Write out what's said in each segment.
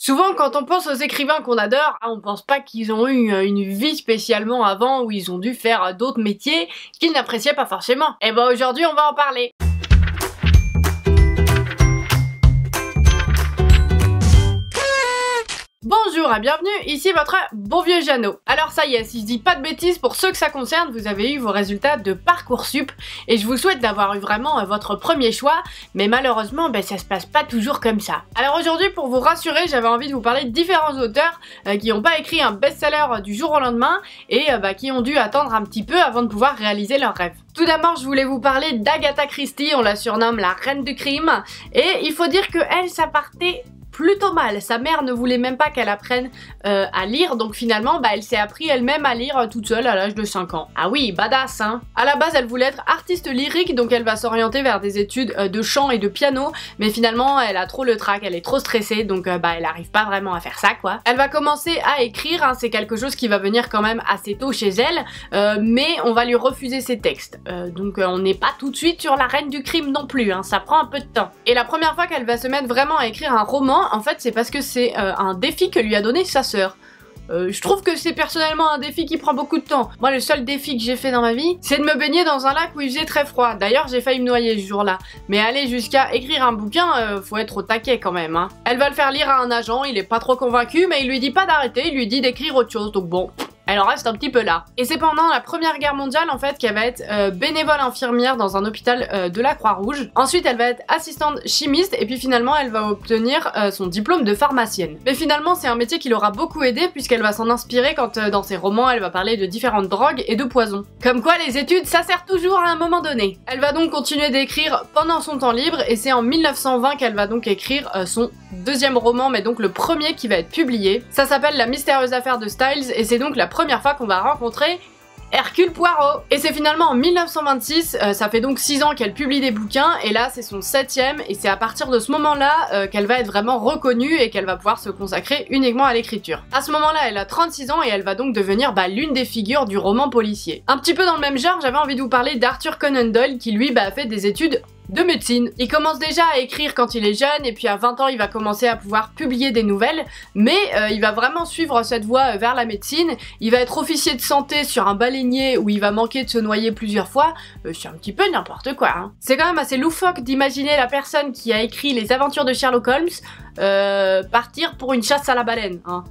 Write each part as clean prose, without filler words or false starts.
Souvent, quand on pense aux écrivains qu'on adore, on pense pas qu'ils ont eu une vie spécialement avant où ils ont dû faire d'autres métiers qu'ils n'appréciaient pas forcément. Et ben aujourd'hui, on va en parler. Bonjour et bienvenue, ici votre bon vieux Jeannot. Alors ça y est, si je dis pas de bêtises, pour ceux que ça concerne, vous avez eu vos résultats de Parcoursup et je vous souhaite d'avoir eu vraiment votre premier choix, mais malheureusement ça se passe pas toujours comme ça. Alors aujourd'hui, pour vous rassurer, j'avais envie de vous parler de différents auteurs qui n'ont pas écrit un best-seller du jour au lendemain et qui ont dû attendre un petit peu avant de pouvoir réaliser leurs rêves. Tout d'abord, je voulais vous parler d'Agatha Christie, on la surnomme la reine du crime, et il faut dire que elle, ça partait plutôt mal. Sa mère ne voulait même pas qu'elle apprenne à lire, donc finalement elle s'est appris elle-même à lire toute seule à l'âge de 5 ans. Ah oui, badass hein. À la base elle voulait être artiste lyrique, donc elle va s'orienter vers des études de chant et de piano, mais finalement elle a trop le trac, elle est trop stressée, donc elle arrive pas vraiment à faire ça quoi. Elle va commencer à écrire, hein, c'est quelque chose qui va venir quand même assez tôt chez elle, mais on va lui refuser ses textes. Donc on n'est pas tout de suite sur la reine du crime non plus, hein, ça prend un peu de temps. Et la première fois qu'elle va se mettre vraiment à écrire un roman, en fait c'est parce que c'est un défi que lui a donné sa sœur. Je trouve que c'est personnellement un défi qui prend beaucoup de temps. Moi le seul défi que j'ai fait dans ma vie, c'est de me baigner dans un lac où il faisait très froid. D'ailleurs j'ai failli me noyer ce jour-là. Mais aller jusqu'à écrire un bouquin, faut être au taquet quand même hein. Elle va le faire lire à un agent, il est pas trop convaincu, mais il lui dit pas d'arrêter, il lui dit d'écrire autre chose, donc bon... Elle en reste un petit peu là. Et c'est pendant la Première Guerre mondiale en fait qu'elle va être bénévole infirmière dans un hôpital de la Croix-Rouge. Ensuite elle va être assistante chimiste et puis finalement elle va obtenir son diplôme de pharmacienne. Mais finalement c'est un métier qui l'aura beaucoup aidé puisqu'elle va s'en inspirer quand dans ses romans elle va parler de différentes drogues et de poisons. Comme quoi les études ça sert toujours à un moment donné. Elle va donc continuer d'écrire pendant son temps libre et c'est en 1920 qu'elle va donc écrire son deuxième roman, mais donc le premier qui va être publié. Ça s'appelle La mystérieuse affaire de Styles et c'est donc la première fois qu'on va rencontrer Hercule Poirot. Et c'est finalement en 1926, ça fait donc 6 ans qu'elle publie des bouquins et là c'est son 7e et c'est à partir de ce moment-là qu'elle va être vraiment reconnue et qu'elle va pouvoir se consacrer uniquement à l'écriture. À ce moment-là elle a 36 ans et elle va donc devenir l'une des figures du roman policier. Un petit peu dans le même genre, j'avais envie de vous parler d'Arthur Conan Doyle qui lui a fait des études de médecine. Il commence déjà à écrire quand il est jeune et puis à 20 ans il va commencer à pouvoir publier des nouvelles, mais il va vraiment suivre cette voie vers la médecine. Il va être officier de santé sur un baleinier où il va manquer de se noyer plusieurs fois. C'est un petit peu n'importe quoi hein. C'est quand même assez loufoque d'imaginer la personne qui a écrit les aventures de Sherlock Holmes partir pour une chasse à la baleine hein.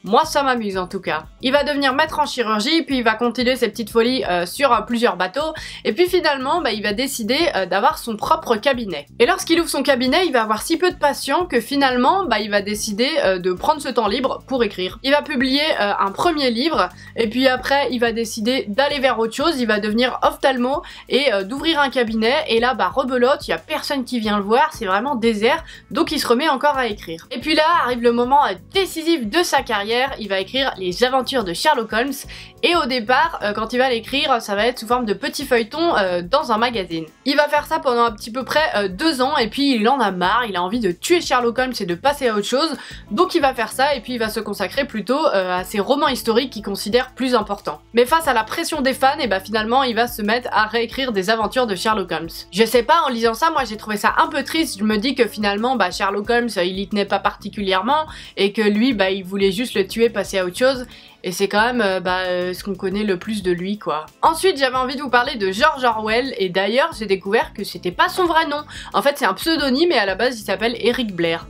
Moi ça m'amuse en tout cas. Il va devenir maître en chirurgie, puis il va continuer ses petites folies sur plusieurs bateaux, et puis finalement il va décider d'avoir son propre cabinet. Et lorsqu'il ouvre son cabinet, il va avoir si peu de patients que finalement il va décider de prendre ce temps libre pour écrire. Il va publier un premier livre, et puis après il va décider d'aller vers autre chose, il va devenir ophtalmo et d'ouvrir un cabinet, et là rebelote, il y a personne qui vient le voir, c'est vraiment désert, donc il se remet encore à écrire. Et puis là arrive le moment décisif de sa carrière. Il va écrire les aventures de Sherlock Holmes et au départ quand il va l'écrire ça va être sous forme de petits feuilletons dans un magazine. Il va faire ça pendant un petit peu près 2 ans et puis il en a marre, il a envie de tuer Sherlock Holmes et de passer à autre chose, donc il va faire ça et puis il va se consacrer plutôt à ses romans historiques qu'il considère plus importants. Mais face à la pression des fans, et finalement il va se mettre à réécrire des aventures de Sherlock Holmes. Je sais pas, en lisant ça moi j'ai trouvé ça un peu triste, je me dis que finalement Sherlock Holmes il y tenait pas particulièrement et que lui il voulait juste le tuer, passer à autre chose, et c'est quand même ce qu'on connaît le plus de lui quoi. Ensuite j'avais envie de vous parler de George Orwell, et d'ailleurs j'ai découvert que c'était pas son vrai nom. En fait c'est un pseudonyme et à la base il s'appelle Eric Blair.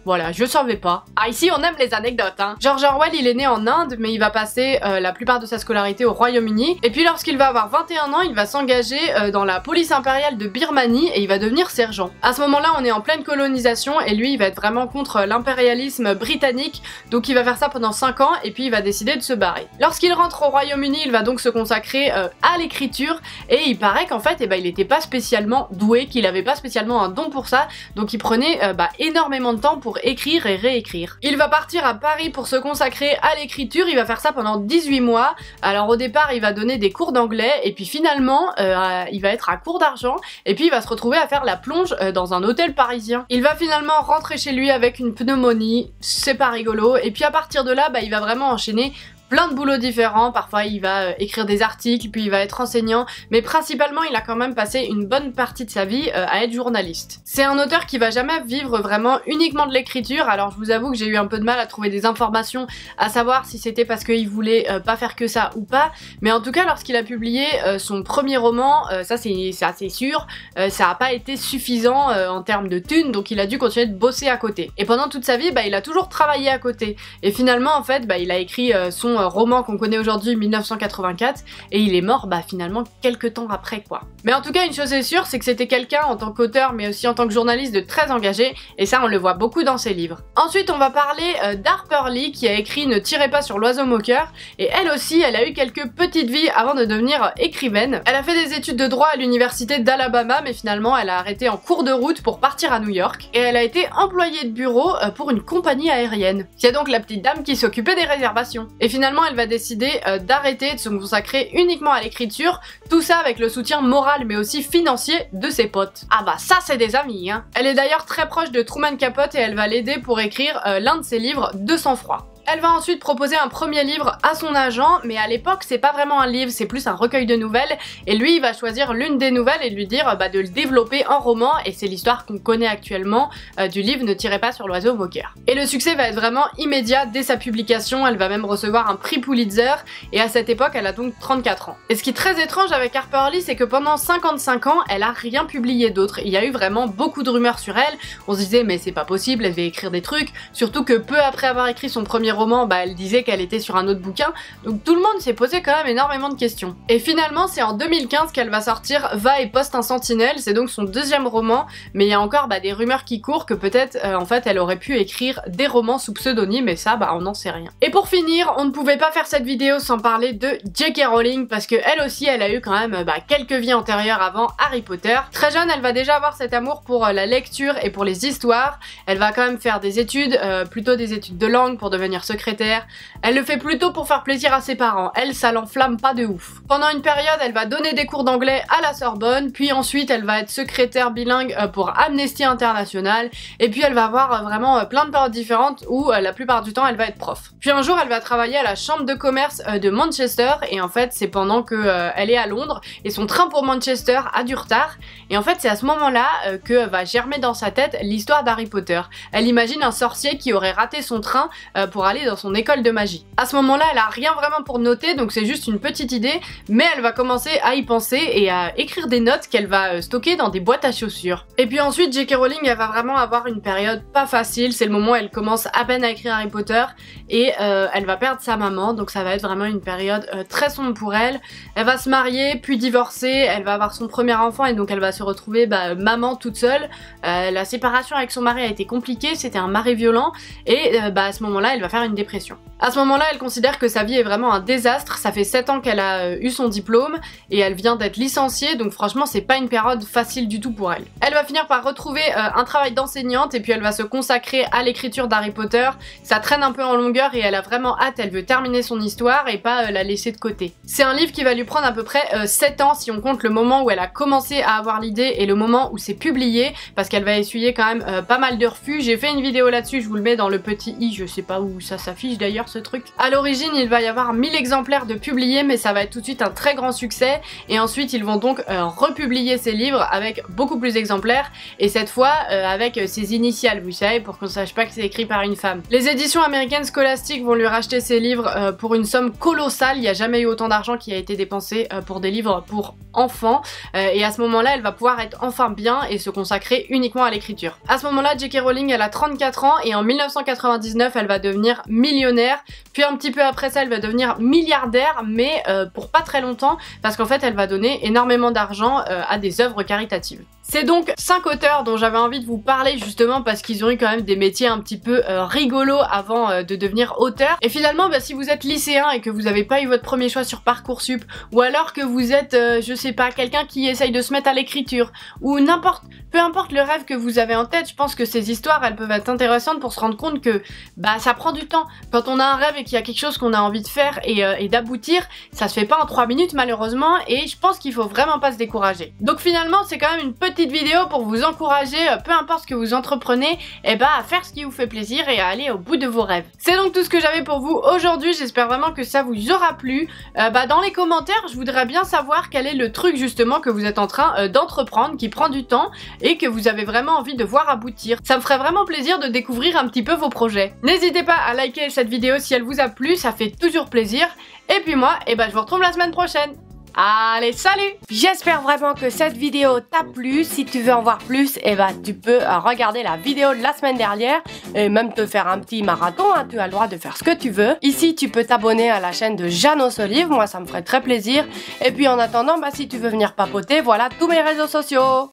Voilà, je savais pas. Ah, ici on aime les anecdotes hein. George Orwell il est né en Inde, mais il va passer la plupart de sa scolarité au Royaume-Uni, et puis lorsqu'il va avoir 21 ans il va s'engager dans la police impériale de Birmanie et il va devenir sergent. À ce moment là on est en pleine colonisation et lui il va être vraiment contre l'impérialisme britannique, donc il va faire ça pendant 5 ans et puis il va décider de se barrer. Lorsqu'il rentre au Royaume-Uni il va donc se consacrer à l'écriture, et il paraît qu'en fait il était pas spécialement doué, qu'il avait pas spécialement un don pour ça, donc il prenait énormément de temps pour écrire et réécrire. Il va partir à Paris pour se consacrer à l'écriture, il va faire ça pendant 18 mois. Alors au départ il va donner des cours d'anglais et puis finalement il va être à court d'argent et puis il va se retrouver à faire la plonge dans un hôtel parisien. Il va finalement rentrer chez lui avec une pneumonie, c'est pas rigolo, et puis à partir de là il va vraiment enchaîner plein de boulots différents, parfois il va écrire des articles, puis il va être enseignant, mais principalement il a quand même passé une bonne partie de sa vie à être journaliste. C'est un auteur qui va jamais vivre vraiment uniquement de l'écriture, alors je vous avoue que j'ai eu un peu de mal à trouver des informations, à savoir si c'était parce qu'il voulait pas faire que ça ou pas, mais en tout cas lorsqu'il a publié son premier roman, ça c'est assez sûr, ça a pas été suffisant en termes de thunes, donc il a dû continuer de bosser à côté. Et pendant toute sa vie, il a toujours travaillé à côté. Et finalement, en fait, il a écrit son roman qu'on connaît aujourd'hui, 1984, et il est mort, finalement, quelques temps après, quoi. Mais en tout cas, une chose est sûre, c'est que c'était quelqu'un, en tant qu'auteur, mais aussi en tant que journaliste, de très engagé, et ça, on le voit beaucoup dans ses livres. Ensuite, on va parler d'Harper Lee, qui a écrit Ne tirez pas sur l'oiseau moqueur, et elle aussi, elle a eu quelques petites vies avant de devenir écrivaine. Elle a fait des études de droit à l'université d'Alabama, mais finalement, elle a arrêté en cours de route pour partir à New York, et elle a été employée de bureau pour une compagnie aérienne. C'est donc la petite dame qui s'occupait des réservations. Et finalement, elle va décider d'arrêter de se consacrer uniquement à l'écriture, tout ça avec le soutien moral mais aussi financier de ses potes. Ah ça c'est des amis, hein. Elle est d'ailleurs très proche de Truman Capote et elle va l'aider pour écrire l'un de ses livres de sang-froid. Elle va ensuite proposer un premier livre à son agent, mais à l'époque c'est pas vraiment un livre, c'est plus un recueil de nouvelles, et lui il va choisir l'une des nouvelles et lui dire de le développer en roman, et c'est l'histoire qu'on connaît actuellement du livre Ne tirez pas sur l'oiseau moqueur. Et le succès va être vraiment immédiat dès sa publication, elle va même recevoir un prix Pulitzer, et à cette époque elle a donc 34 ans. Et ce qui est très étrange avec Harper Lee, c'est que pendant 55 ans, elle a rien publié d'autre. Il y a eu vraiment beaucoup de rumeurs sur elle, on se disait mais c'est pas possible, elle va écrire des trucs, surtout que peu après avoir écrit son premier roman, elle disait qu'elle était sur un autre bouquin, donc tout le monde s'est posé quand même énormément de questions. Et finalement, c'est en 2015 qu'elle va sortir Va et poste un sentinelle, c'est donc son deuxième roman, mais il y a encore des rumeurs qui courent que peut-être en fait elle aurait pu écrire des romans sous pseudonyme, et ça on n'en sait rien. Et pour finir, on ne pouvait pas faire cette vidéo sans parler de J.K. Rowling, parce que elle aussi elle a eu quand même quelques vies antérieures avant Harry Potter. Très jeune, elle va déjà avoir cet amour pour la lecture et pour les histoires, elle va quand même faire des études, plutôt des études de langue pour devenir secrétaire. Elle le fait plutôt pour faire plaisir à ses parents, elle ça l'enflamme pas de ouf. Pendant une période elle va donner des cours d'anglais à la Sorbonne, puis ensuite elle va être secrétaire bilingue pour Amnesty International, et puis elle va avoir vraiment plein de périodes différentes où la plupart du temps elle va être prof. Puis un jour elle va travailler à la chambre de commerce de Manchester, et en fait c'est pendant que elle est à Londres et son train pour Manchester a du retard, et en fait c'est à ce moment là que va germer dans sa tête l'histoire d'Harry Potter. Elle imagine un sorcier qui aurait raté son train pour aller dans son école de magie. À ce moment-là, elle a rien vraiment pour noter, donc c'est juste une petite idée, mais elle va commencer à y penser et à écrire des notes qu'elle va stocker dans des boîtes à chaussures. Et puis ensuite, J.K. Rowling, elle va vraiment avoir une période pas facile, c'est le moment où elle commence à peine à écrire Harry Potter, et elle va perdre sa maman, donc ça va être vraiment une période très sombre pour elle. Elle va se marier, puis divorcer, elle va avoir son premier enfant, et donc elle va se retrouver maman toute seule. La séparation avec son mari a été compliquée, c'était un mari violent, et à ce moment-là, elle va faire une dépression. À ce moment-là, elle considère que sa vie est vraiment un désastre, ça fait 7 ans qu'elle a eu son diplôme, et elle vient d'être licenciée, donc franchement c'est pas une période facile du tout pour elle. Elle va finir par retrouver un travail d'enseignante, et puis elle va se consacrer à l'écriture d'Harry Potter. Ça traîne un peu en longueur et elle a vraiment hâte, elle veut terminer son histoire et pas la laisser de côté. C'est un livre qui va lui prendre à peu près 7 ans si on compte le moment où elle a commencé à avoir l'idée et le moment où c'est publié, parce qu'elle va essuyer quand même pas mal de refus. J'ai fait une vidéo là-dessus, je vous le mets dans le petit i, je sais pas où ça s'affiche d'ailleurs ce truc. À l'origine il va y avoir 1000 exemplaires de publiés, mais ça va être tout de suite un très grand succès, et ensuite ils vont donc republier ces livres avec beaucoup plus d'exemplaires, et cette fois avec ses initiales, vous savez, pour qu'on sache pas que c'est écrit par une femme. Les éditions américaines Scholastic vont lui racheter ses livres pour une somme colossale, il n'y a jamais eu autant d'argent qui a été dépensé pour des livres pour enfants, et à ce moment-là elle va pouvoir être enfin bien et se consacrer uniquement à l'écriture. À ce moment-là, J.K. Rowling elle a 34 ans, et en 1999 elle va devenir millionnaire, puis un petit peu après ça elle va devenir milliardaire, mais pour pas très longtemps, parce qu'en fait elle va donner énormément d'argent à des œuvres caritatives. C'est donc 5 auteurs dont j'avais envie de vous parler, justement parce qu'ils ont eu quand même des métiers un petit peu rigolos avant de devenir auteur. Et finalement, si vous êtes lycéen et que vous n'avez pas eu votre premier choix sur Parcoursup, ou alors que vous êtes, je sais pas, quelqu'un qui essaye de se mettre à l'écriture, ou peu importe le rêve que vous avez en tête, je pense que ces histoires elles peuvent être intéressantes pour se rendre compte que ça prend du temps. Quand on a un rêve et qu'il y a quelque chose qu'on a envie de faire et d'aboutir, ça se fait pas en 3 minutes malheureusement, et je pense qu'il faut vraiment pas se décourager. Donc finalement c'est quand même une petite petite vidéo pour vous encourager, peu importe ce que vous entreprenez, à faire ce qui vous fait plaisir et à aller au bout de vos rêves. C'est donc tout ce que j'avais pour vous aujourd'hui, j'espère vraiment que ça vous aura plu. Dans les commentaires, je voudrais bien savoir quel est le truc justement que vous êtes en train d'entreprendre, qui prend du temps et que vous avez vraiment envie de voir aboutir. Ça me ferait vraiment plaisir de découvrir un petit peu vos projets. N'hésitez pas à liker cette vidéo si elle vous a plu, ça fait toujours plaisir. Et puis moi, je vous retrouve la semaine prochaine. Allez, salut! J'espère vraiment que cette vidéo t'a plu. Si tu veux en voir plus, tu peux regarder la vidéo de la semaine dernière et même te faire un petit marathon, hein. Tu as le droit de faire ce que tu veux. Ici, tu peux t'abonner à la chaîne de Janos Olive, moi ça me ferait très plaisir. Et puis en attendant, si tu veux venir papoter, voilà tous mes réseaux sociaux.